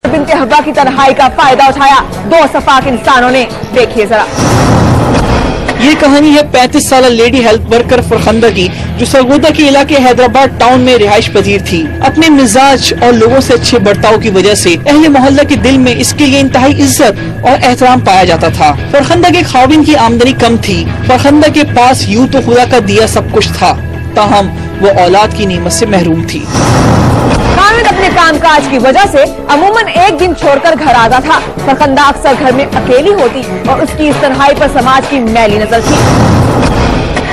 बिन्ते हब्बा की तन्हाई का फायदा उठाया दो सफाक इंसानों ने। देखिए जरा। ये कहानी है 35 साल लेडी हेल्थ वर्कर फरखंदा की, जो सरगोदा के इलाके हैदराबाद टाउन में रिहाइश पजीर थी। अपने मिजाज और लोगों से अच्छे बर्ताव की वजह से अहले मोहल्ला के दिल में इसके लिए इंतहाई इज्जत और एहतराम पाया जाता था। फरखंदा के खाविन की आमदनी कम थी। फरखंदा के पास यूं तो खुदा का दिया सब कुछ था, ताहम वो औलाद की नेमत से महरूम थी। खाविन अपने कामकाज की वजह से अमूमन एक दिन छोड़कर घर आता था। फरखंदा अक्सर घर में अकेली होती और उसकी इस तन्हाई पर समाज की मैली नजर थी।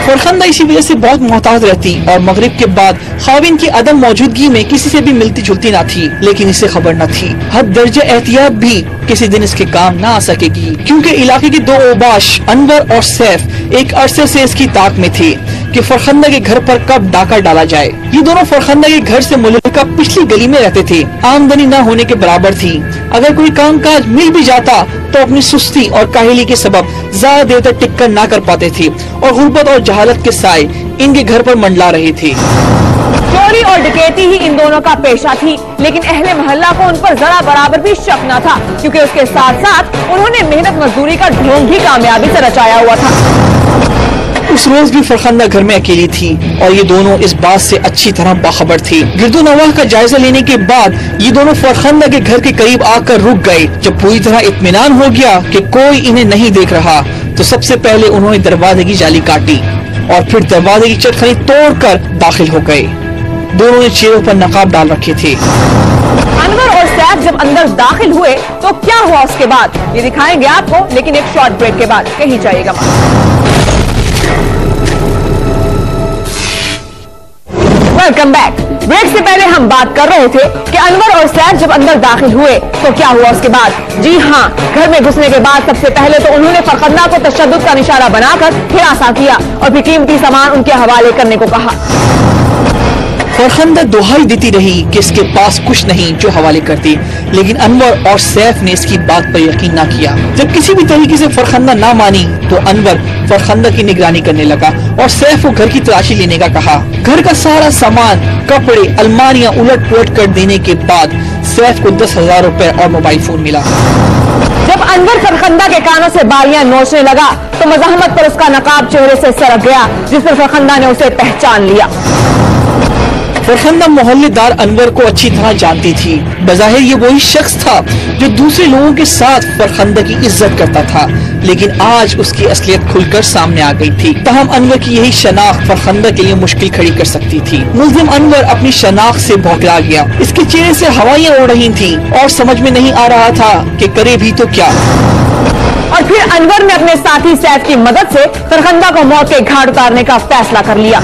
फरखंदा इसी वजह से बहुत मोहताज रहती और मगरिब के बाद खाविन की अदम मौजूदगी में किसी से भी मिलती जुलती ना थी, लेकिन इसे खबर न थी हद दर्जे एहतियात भी किसी दिन इसके काम ना आ सकेगी, क्योंकि इलाके के दो ओबाश अनवर और सैफ एक अरसे से इसकी ताक में थे कि फरखंदा के घर पर कब डाका डाला जाए। ये दोनों फरखंदा के घर से मुल्का पिछली गली में रहते थे। आमदनी न होने के बराबर थी। अगर कोई कामकाज मिल भी जाता तो अपनी सुस्ती और काहिली के सबब ज्यादा देर तक टिक कर ना कर पाते थे और गुर्बत और जहालत के साए इनके घर पर मंडला रहे थे। चोरी और डकैती ही इन दोनों का पेशा थी, लेकिन अहले मोहल्ला को उन पर जरा बराबर भी शक न था, क्योंकि उसके साथ साथ उन्होंने मेहनत मजदूरी का ढोंग भी कामयाबी से रचाया हुआ था। उस रोज भी फरखंदा घर में अकेली थी और ये दोनों इस बात से अच्छी तरह बाखबर थी। गिरदो नवाह का जायजा लेने के बाद ये दोनों फरखंदा के घर के करीब आकर रुक गए। जब पूरी तरह इत्मीनान हो गया कि कोई इन्हें नहीं देख रहा, तो सबसे पहले उन्होंने दरवाजे की जाली काटी और फिर दरवाजे की चटखनी तोड़कर दाखिल हो गए। दोनों ने चेहरों पर नकाब डाल रखे थे। अनवर और सैफ जब अंदर दाखिल हुए तो क्या हुआ उसके बाद ये दिखाएंगे आपको, लेकिन एक शॉर्ट ब्रेक के बाद। कहीं जाइएगा मत। Welcome back. ब्रेक से पहले हम बात कर रहे थे कि अनवर और सैफ जब अंदर दाखिल हुए तो क्या हुआ उसके बाद। जी हाँ, घर में घुसने के बाद सबसे पहले तो उन्होंने फरखंदा को तशद्दुद का निशाना बनाकर हिरासा किया और फिर कीमती सामान उनके हवाले करने को कहा। फरखंदा दुहाई देती रही कि इसके पास कुछ नहीं जो हवाले करती, लेकिन अनवर और सैफ ने इसकी बात पर यकीन ना किया। जब किसी भी तरीके से फरखंदा ना मानी तो अनवर फरखंदा की निगरानी करने लगा और सैफ को घर की तलाशी लेने का कहा। घर का सारा सामान, कपड़े, अलमारियां उलट पुलट कर देने के बाद सैफ को 10,000 रुपए और मोबाइल फोन मिला। जब अनवर फरखंदा के कानों से बालियां नोचने लगा तो मज़ाहमत पर उसका नकाब चेहरे से सरक गया, जिस पर फरखंदा ने उसे पहचान लिया। फरखंदा मोहल्लेदार अनवर को अच्छी तरह जानती थी। बज़ाहिर ये वही शख्स था जो दूसरे लोगों के साथ फरखंदा की इज्जत करता था, लेकिन आज उसकी असलियत खुलकर सामने आ गई थी। तहम अनवर की यही शनाख्त फरखंदा के लिए मुश्किल खड़ी कर सकती थी। मुल्जिम अनवर अपनी शनाख्त से भौंकला गया। इसके चेहरे से हवाइयां उड़ रही थी और समझ में नहीं आ रहा था कि करे भी तो क्या। और फिर अनवर ने अपने साथी सैफ की मदद से फरखंदा को मौत के घाट उतारने का फैसला कर लिया।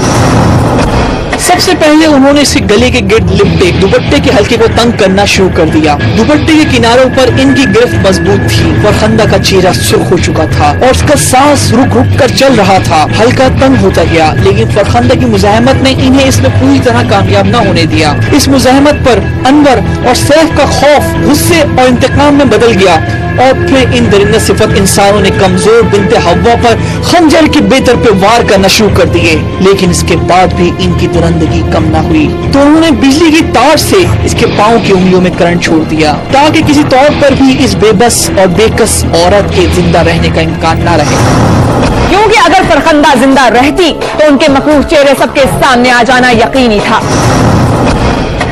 सबसे पहले उन्होंने इसके गले के गिर्द लिपटे दुपट्टे के हल्के को तंग करना शुरू कर दिया। दुपट्टे के किनारों पर इनकी गिरफ्त मजबूत थी। फरखंदा का चेहरा सुर्ख हो चुका था और उसका सांस रुक रुक कर चल रहा था। हल्का तंग होता गया, लेकिन फरखंदा की मुजाहमत ने इन्हें इसमें पूरी तरह कामयाब न होने दिया। इस मुजाहमत पर अनवर और सैफ का खौफ गुस्से और इंतकाम में बदल गया और फिर इन दरिंदा सिफत इंसानों ने कमजोर बिन्ते हव्वा पर खंजर के बेतर पे वार करना शुरू कर दिए। लेकिन इसके बाद भी इनकी दुरंदगी कम न हुई तो उन्होंने बिजली की तार से इसके पाँव की उंगलियों में करंट छोड़ दिया, ताकि किसी तौर पर भी इस बेबस और बेकस औरत के जिंदा रहने का इम्कान न रहे। क्योंकि अगर फरखंदा जिंदा रहती तो उनके मखरूफ चेहरे सबके सामने आ जाना यकीनी था।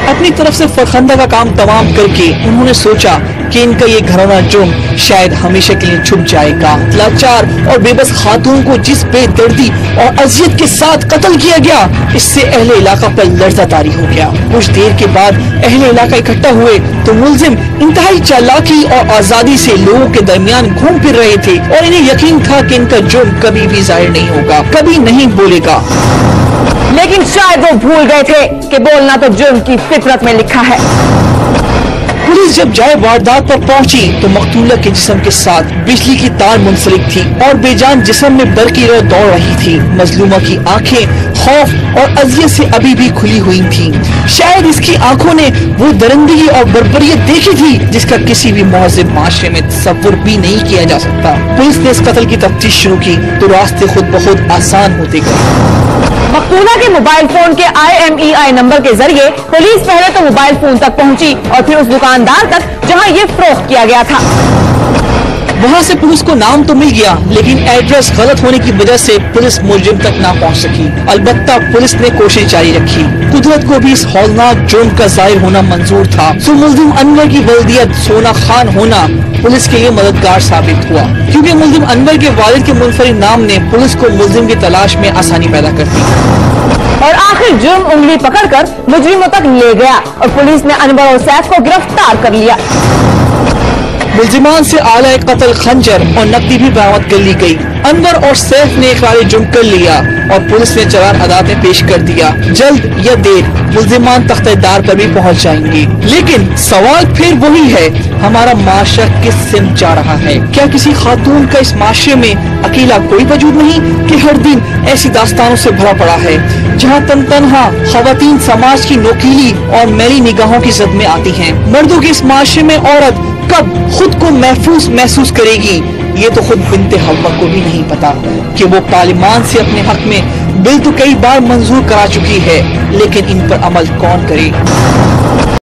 अपनी तरफ से फरखंदा का काम तमाम करके उन्होंने सोचा कि इनका ये घराना जुर्म शायद हमेशा के लिए छुप जाएगा। लाचार और बेबस खातून को जिस बेदर्दी और अजियत के साथ कत्ल किया गया, इससे अहले इलाका पर लर्जा तारी हो गया। कुछ देर के बाद अहले इलाका इकट्ठा हुए तो मुल्जिम इंतहाई चालाकी और आजादी से लोगों के दरमियान घूम फिर रहे थे और इन्हें यकीन था कि इनका जुर्म कभी भी जाहिर नहीं होगा, कभी नहीं बोलेगा। लेकिन शायद वो भूल गए थे कि बोलना तो जुर्म की फितरत में लिखा है। पुलिस जब जाए वारदात पर पहुंची तो मकतूला के जिस्म के साथ बिजली की तार मुंसलिक थी और बेजान जिस्म में बरकी रह दौड़ रही थी। मजलूमा की आंखें खौफ और अजियत से अभी भी खुली हुई थी। शायद इसकी आंखों ने वो दरिंदगी और बर्बरियत देखी थी जिसका किसी भी महज़िब माशरे में तसव्वुर भी नहीं किया जा सकता। पुलिस ने इस कत्ल की तफ्तीश शुरू की तो रास्ते खुद ब खुद आसान होते गए। मकतूला के मोबाइल फोन के IMEI नंबर के जरिए पुलिस पहले तो मोबाइल फोन तक पहुंची और फिर उस दुकान दुकानदार तक जहां ये फरोख्त किया गया था। वहां से पुलिस को नाम तो मिल गया, लेकिन एड्रेस गलत होने की वजह से पुलिस मुलजिम तक ना पहुंच सकी। अलबत्ता पुलिस ने कोशिश जारी रखी। कुदरत को भी इस हौलनाक जुर्म का जाहिर होना मंजूर था। तो मुलजिम अनवर की वल्दियत सोना खान होना पुलिस के लिए मददगार साबित हुआ, क्योंकि मुलजिम अनवर के वालिद के मुनफरिद नाम ने पुलिस को मुलजिम की तलाश में आसानी पैदा कर दी। और आखिर जुर्म उंगली पकड़कर मुजरिमों तक ले गया और पुलिस ने अनवर और सैफ को गिरफ्तार कर लिया। मुलजिमान से आला कत्ल खंजर और नकदी भी बरामद कर ली गई। अनवर और सैफ ने इकरार जुर्म कर लिया और पुलिस ने चालान अदालत में पेश कर दिया। जल्द या देर मुलजिमान तख्तेदार पर भी पहुंच जाएंगे। लेकिन सवाल फिर वही है, हमारा माशरा किस सिमत जा रहा है? क्या किसी खातून का इस माशरे में अकेला कोई वजूद नहीं कि हर दिन ऐसी दास्तानों से भरा पड़ा है, जहाँ तनहा खवातीन समाज की नोकीली और मैली निगाहों की जद में आती हैं। मर्दों के इस माशरे में औरत कब खुद को महफूज महसूस करेगी, ये तो खुद बिनते हव्वा को भी नहीं पता कि वो पार्लिमान से अपने हक में बिल तो कई बार मंजूर करा चुकी है, लेकिन इन पर अमल कौन करे।